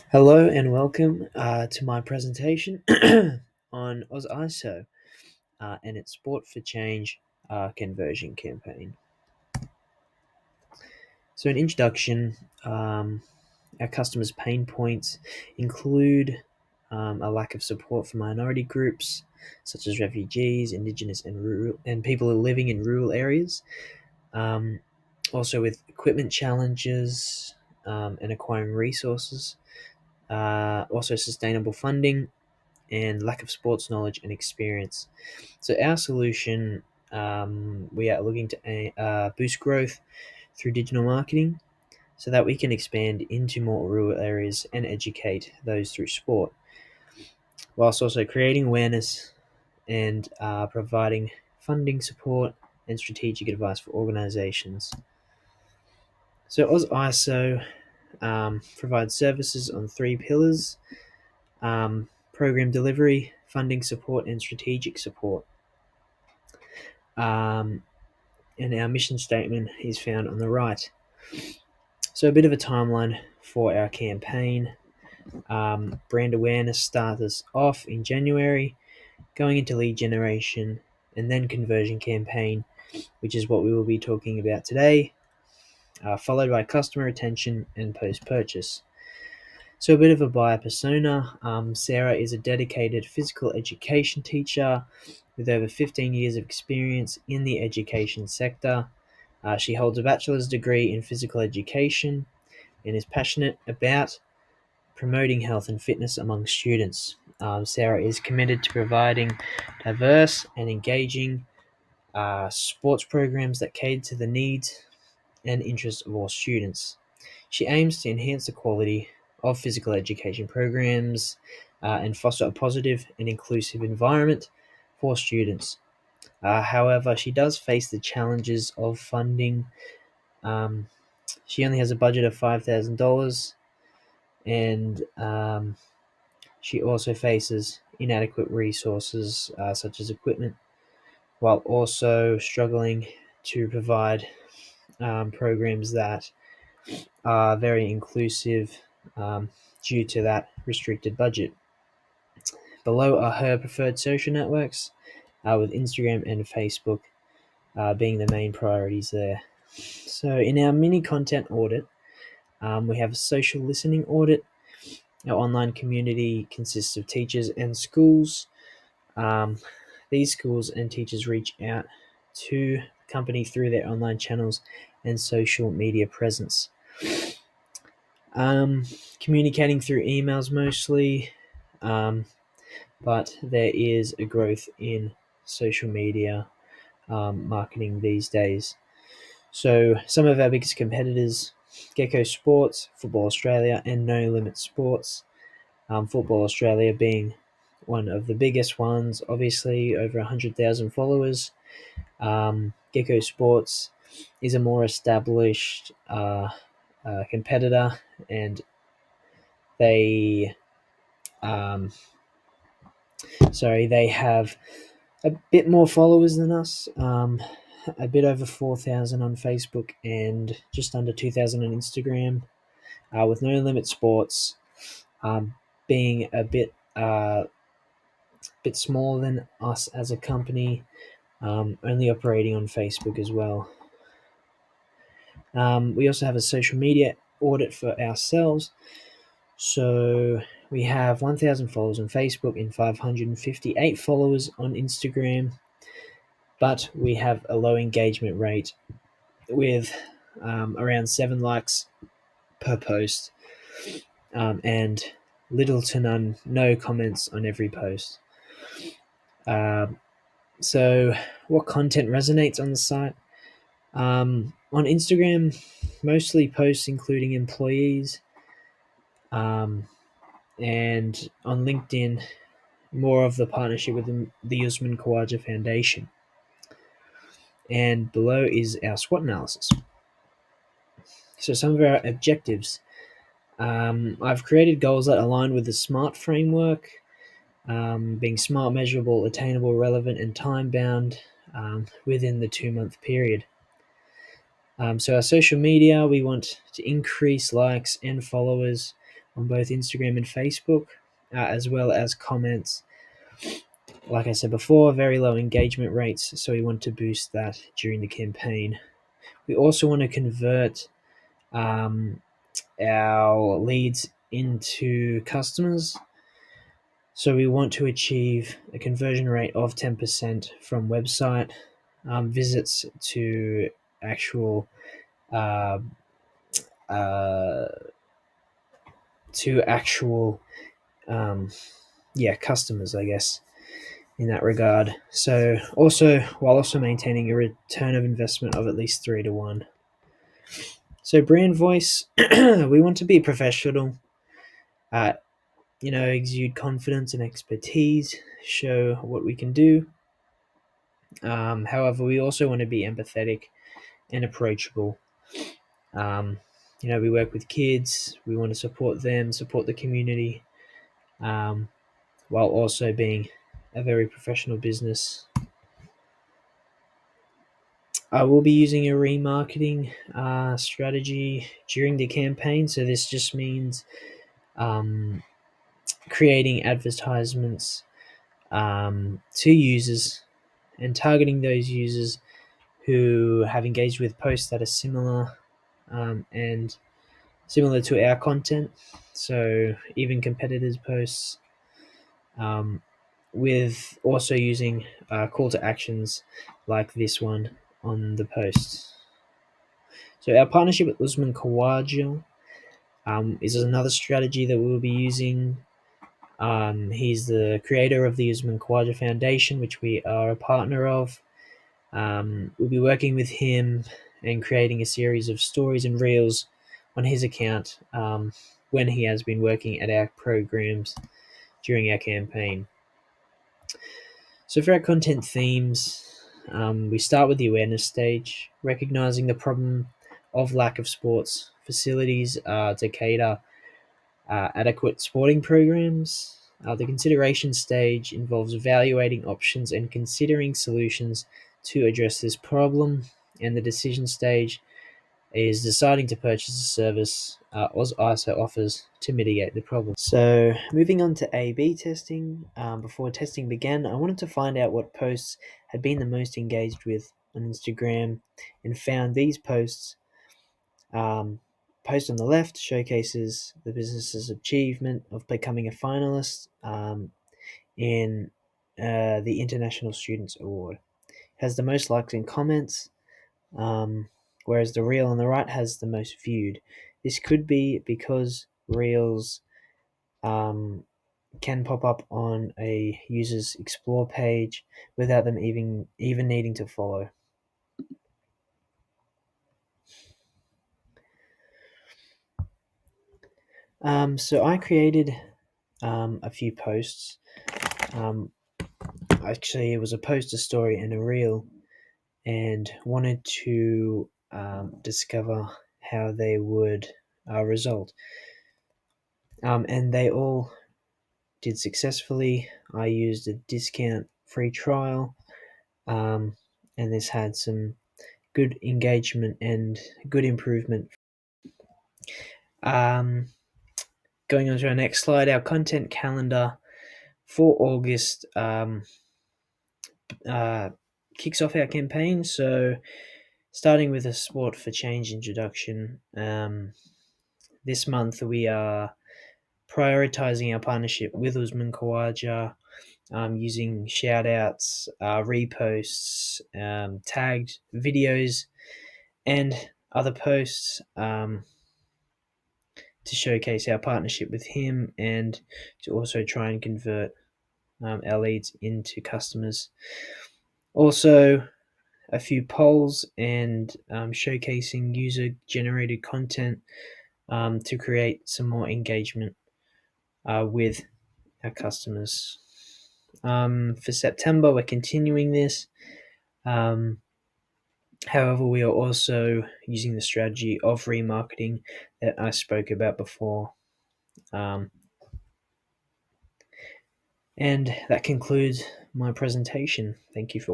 Hello and welcome to my presentation on Ausiso and its Sport for Change conversion campaign. So, an introduction, our customers' pain points include a lack of support for minority groups such as refugees, Indigenous, and people living in rural areas. Um, Also, with equipment challenges and acquiring resources. Also, sustainable funding and lack of sports knowledge and experience. So our solution, we are looking to boost growth through digital marketing so that we can expand into more rural areas and educate those through sport, whilst also creating awareness and providing funding support and strategic advice for organisations. So AusISO provides services on three pillars: program delivery, funding support, and strategic support. Um, and our mission statement is found on the right. So, a bit of a timeline for our campaign. Brand awareness starts us off in January, going into lead generation, and then conversion campaign, which is what we will be talking about today, followed by customer retention and post purchase. So, a bit of a buyer persona. Sarah is a dedicated physical education teacher with over 15 years of experience in the education sector. She holds a bachelor's degree in physical education and is passionate about promoting health and fitness among students. Sarah is committed to providing diverse and engaging sports programs that cater to the needs and interests of all students. She aims to enhance the quality of physical education programs and foster a positive and inclusive environment for students. However, she does face the challenges of funding. Um, she only has a budget of $5,000, and she also faces inadequate resources such as equipment, while also struggling to provide programs that are very inclusive due to that restricted budget. Below are her preferred social networks, with Instagram and Facebook being the main priorities there. So, in our mini content audit, we have a social listening audit. Our online community consists of teachers and schools. Um, these schools and teachers reach out to the company through their online channels and social media presence. Communicating through emails mostly, but there is a growth in social media marketing these days. So some of our biggest competitors: Gecko Sports, Football Australia, and No Limit Sports. Football Australia being one of the biggest ones, obviously over 100,000 followers. Gecko Sports is a more established competitor, and they um, they have a bit more followers than us. A bit over 4,000 on Facebook and just under 2,000 on Instagram. With No Limit Sports um, being a bit smaller than us as a company, only operating on Facebook as well. We also have a social media audit for ourselves. So we have 1,000 followers on Facebook and 558 followers on Instagram, but we have a low engagement rate with around 7 likes per post and little to no comments on every post. So, what content resonates on the site? On Instagram, mostly posts including employees, and on LinkedIn, more of the partnership with the Usman Khawaja Foundation. And below is our SWOT analysis. So, some of our objectives. I've created goals that align with the SMART framework, being smart, measurable, attainable, relevant, and time bound within the 2-month period. So our social media, we want to increase likes and followers on both Instagram and Facebook, as well as comments. Like I said before, very low engagement rates, so we want to boost that during the campaign. We also want to convert our leads into customers. So we want to achieve a conversion rate of 10% from website visits to actual uh, uh, to actual customers, I guess, in that regard. So also while also maintaining a return of investment of at least 3 to 1. So brand voice, we want to be professional, uh, exude confidence and expertise, show what we can do. However, we also want to be empathetic and approachable. Um, we work with kids. We want to support them, support the community, while also being a very professional business. I will be using a remarketing strategy during the campaign. So this just means creating advertisements to users and targeting those users who have engaged with posts that are similar and similar to our content. So even competitors' posts, with also using call to actions like this one on the posts. So our partnership with Usman Khawaja is another strategy that we'll be using. He's the creator of the Usman Khawaja Foundation, which we are a partner of. We'll be working with him and creating a series of stories and reels on his account when he has been working at our programs during our campaign. So for our content themes, we start with the awareness stage, recognizing the problem of lack of sports facilities to cater adequate sporting programs. The consideration stage involves evaluating options and considering solutions to address this problem. And the decision stage is deciding to purchase a service Ausiso offers to mitigate the problem. So moving on to A/B testing. Before testing began, I wanted to find out what posts had been the most engaged with on Instagram and found these posts. Post on the left showcases the business's achievement of becoming a finalist in the International Students Award. It has the most likes and comments, whereas the reel on the right has the most viewed. This could be because reels can pop up on a user's explore page without them even needing to follow. So I created a few posts. Actually, it was a post, a story, and a reel, and wanted to discover how they would result. And they all did successfully. I used a discount free trial, and this had some good engagement and good improvement. Going on to our next slide, our content calendar for August kicks off our campaign. So, starting with a Sport for Change introduction, this month we are prioritizing our partnership with Usman Khawaja, using shout outs, reposts, tagged videos, and other posts to showcase our partnership with him and to also try and convert our leads into customers. Also, a few polls and showcasing user generated content to create some more engagement with our customers. For September, we're continuing this. However, we are also using the strategy of remarketing that I spoke about before. And that concludes my presentation. Thank you for